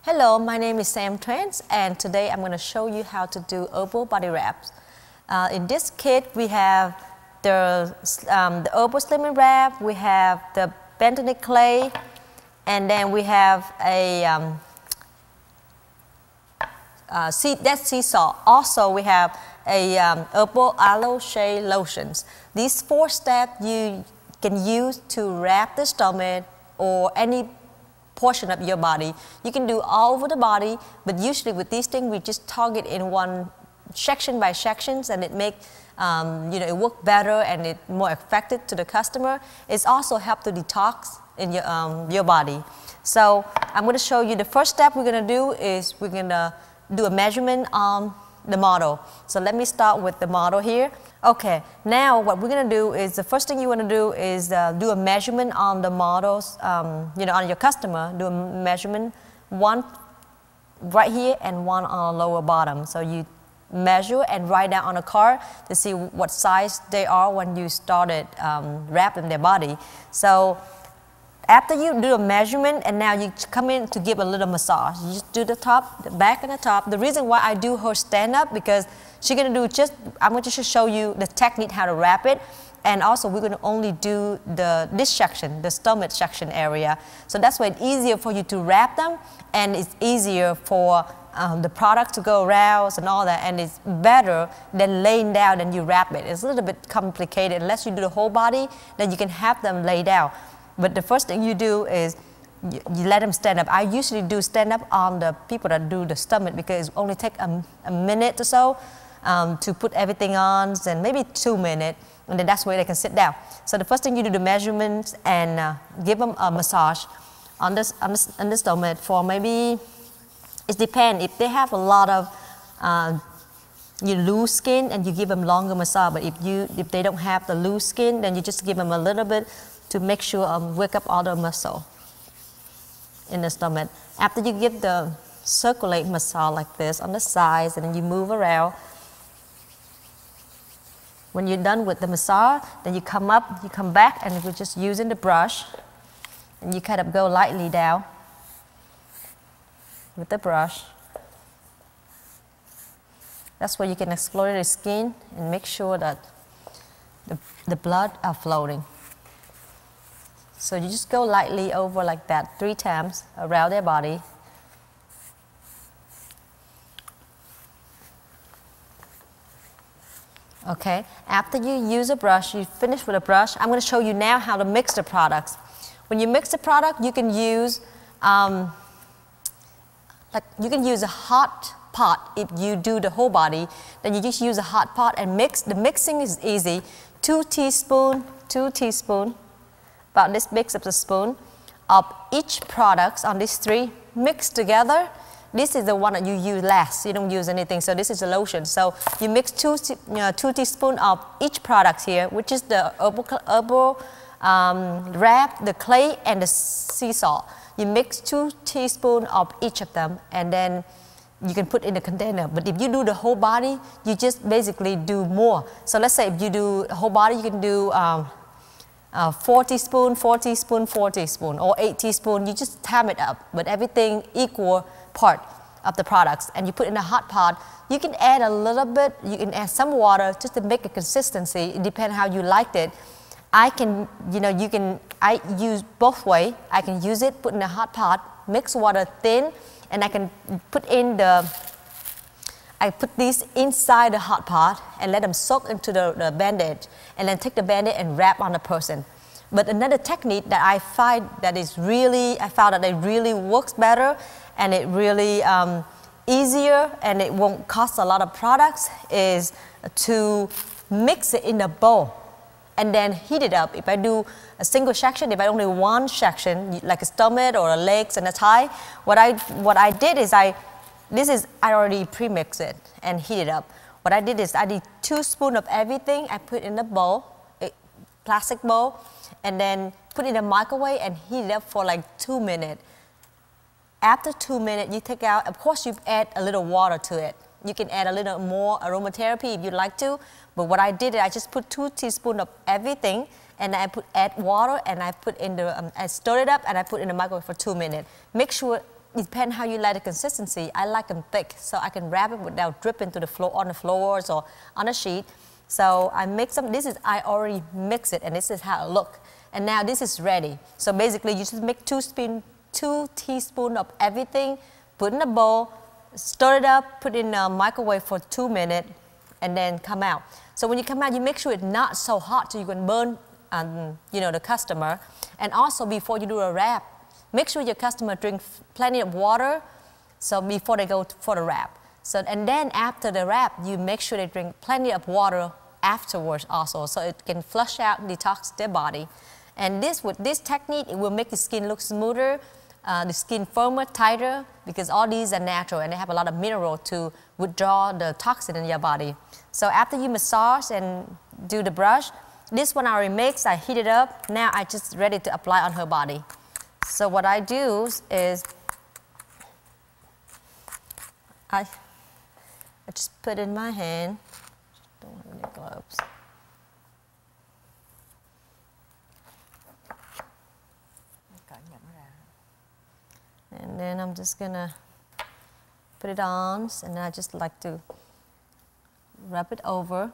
Hello, my name is Sam Trance, and today I'm going to show you how to do herbal body wraps. In this kit, we have the herbal slimming wrap, we have the bentonite clay, and then we have a sea salt. Also, we have a herbal aloe shea lotions. These 4 steps you can use to wrap the stomach or any portion of your body. You can do all over the body, but usually with these things we just target in one section by sections, and it makes it work better and it more effective to the customer. It's also help to detox in your body. So I'm going to show you the first step we're going to do is we're going to do a measurement on the model. So let me start with the model here. Okay, now what we're going to do is the first thing you want to do is do a measurement on the models, on your customer. Do a measurement, one right here and one on the lower bottom. So you measure and write down on a card to see what size they are when you started wrapping their body. So after you do a measurement and now you come in to give a little massage. You just do the top, the back and the top. The reason why I do her stand up because she's going to do I'm going to just show you the technique how to wrap it, and also we're going to only do this section, the stomach section area. So that's why it's easier for you to wrap them, and it's easier for the product to go around and all that, and it's better than laying down and you wrap it. It's a little bit complicated. Unless you do the whole body, then you can have them lay down. But the first thing you do is you let them stand up. I usually do stand up on the people that do the stomach because it only takes a minute or so to put everything on, and maybe 2 minutes, and then that's where they can sit down. So the first thing you do the measurements and give them a massage on the stomach for maybe, it depends. If they have a lot of loose skin, and you give them longer massage. But if they don't have the loose skin, then you just give them a little bit to make sure wake up all the muscle in the stomach. After you give the circulate massage like this on the sides, and then you move around. When you're done with the massage, then you come up, you come back, and we're just using the brush, and you kind of go lightly down with the brush. That's where you can explore the skin and make sure that the blood are flowing. So you just go lightly over like that 3 times around their body. Okay, after you use a brush, you finish with a brush, I'm going to show you now how to mix the products. When you mix the product, you can use a hot pot. If you do the whole body, then you just use a hot pot and mix. The mixing is easy. 2 teaspoons, about this big of a spoon of each product on these 3 mixed together. This is the one that you use last. You don't use anything. So this is the lotion. So you mix 2 teaspoons of each product here, which is the herbal wrap, the clay, and the sea salt. You mix 2 teaspoons of each of them, and then you can put in the container. But if you do the whole body, you just basically do more. So let's say if you do the whole body, you can do 4 teaspoons, 4 teaspoons, 4 teaspoons, or 8 teaspoons. You just time it up, but everything equal part of the products, and you put in a hot pot. You can add a little bit, you can add some water just to make a consistency. It depends how you liked it. I use both way. I can use it, put in a hot pot, mix water thin, and I can put these inside the hot pot and let them soak into the bandage, and then take the bandage and wrap on the person. But another technique that I found that it really works better, and it really easier, and it won't cost a lot of products, is to mix it in a bowl and then heat it up. If I do a single section, if I only one section, like a stomach or a legs and a thigh, what I did is I already pre-mix it and heat it up. What I did is I did 2 spoons of everything. I put in a bowl, a plastic bowl, and then put it in the microwave and heat it up for like 2 minutes. After 2 minutes, you take out, of course you add a little water to it. You can add a little more aromatherapy if you'd like to, but what I did is I just put 2 teaspoons of everything, and I add water, and I put in I stir it up, and I put in the microwave for 2 minutes. Make sure it depends how you like the consistency. I like them thick, so I can wrap it without dripping to the floor, on the floors or on a sheet. So I mix them. I already mix it, and this is how it looks. And now this is ready. So basically, you just make 2 teaspoons of everything, put in a bowl, stir it up, put it in a microwave for 2 minutes, and then come out. So when you come out, you make sure it's not so hot so you can burn the customer. And also before you do a wrap, make sure your customer drink plenty of water so before they go for the wrap. So, and then after the wrap, you make sure they drink plenty of water afterwards also, so it can flush out and detox their body. And with this technique, it will make the skin look smoother, the skin firmer, tighter, because all these are natural and they have a lot of mineral to withdraw the toxin in your body. So after you massage and do the brush, this one I already mixed, I heat it up. Now I just ready to apply on her body. So what I do is I just put in my hand. Don't have any gloves. And then I'm just gonna put it on, and I just like to rub it over.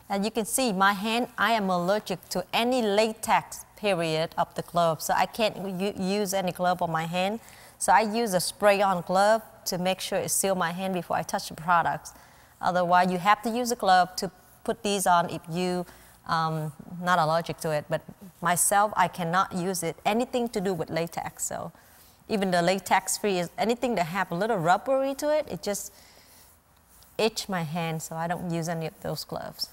And you can see my hand, I am allergic to any latex period of the glove, so I can't use any glove on my hand. So I use a spray-on glove to make sure it seals my hand before I touch the products. Otherwise, you have to use a glove to put these on if you not allergic to it. But myself, I cannot use it. Anything to do with latex. So even the latex-free is anything that have a little rubbery to it, it just itch my hand. So I don't use any of those gloves.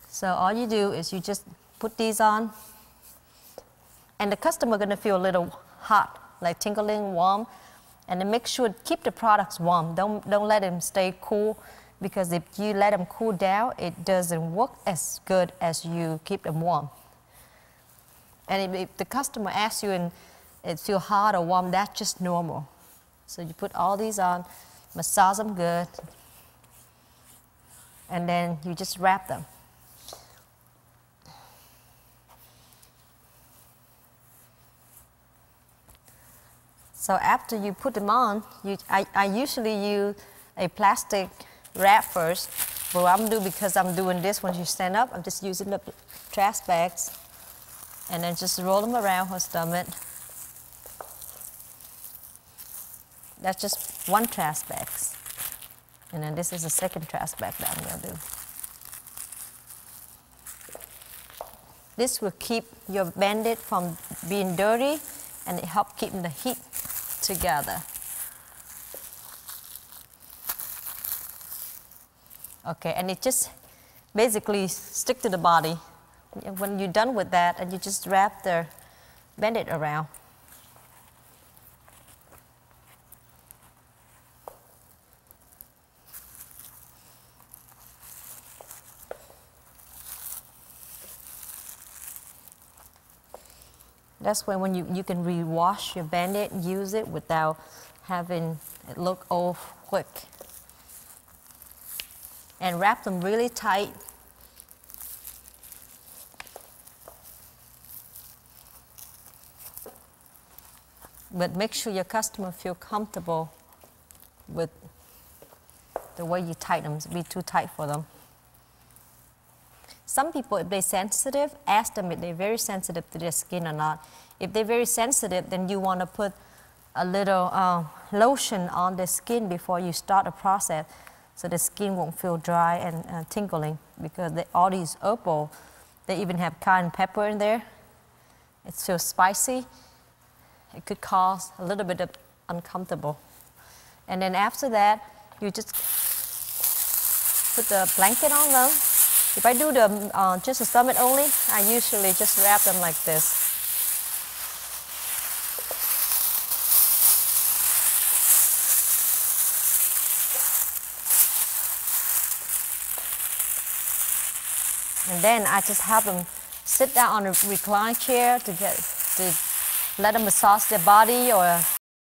So all you do is you just put these on, and the customer gonna feel a little hot, like tingling, warm, and then make sure keep the products warm. Don't let them stay cool, because if you let them cool down, it doesn't work as good as you keep them warm. And if the customer asks you and it feel hot or warm, that's just normal. So you put all these on, massage them good, and then you just wrap them. So after you put them on, I usually use a plastic wrap first. But what I'm doing, because I'm doing this when you stand up, I'm just using the trash bags and then just roll them around her stomach. That's just one trash bag. And then this is the second trash bag that I'm going to do. This will keep your bandit from being dirty, and it helps keep the heat together. Okay, and it just basically stick to the body. When you're done with that, and you just wrap the bandit around. That's when you can rewash your bandit, use it without having it look all quick. And wrap them really tight. But make sure your customer feel comfortable with the way you tighten them. Be too tight for them. Some people, if they're sensitive, ask them if they're very sensitive to their skin or not. If they're very sensitive, then you want to put a little lotion on the skin before you start the process, so the skin won't feel dry and tingling, because all these herbal, they even have cayenne pepper in there. It feels spicy. It could cause a little bit of uncomfortable. And then after that, you just put the blanket on them. If I do just the stomach only, I usually just wrap them like this. And then I just have them sit down on a recline chair to let them massage their body, or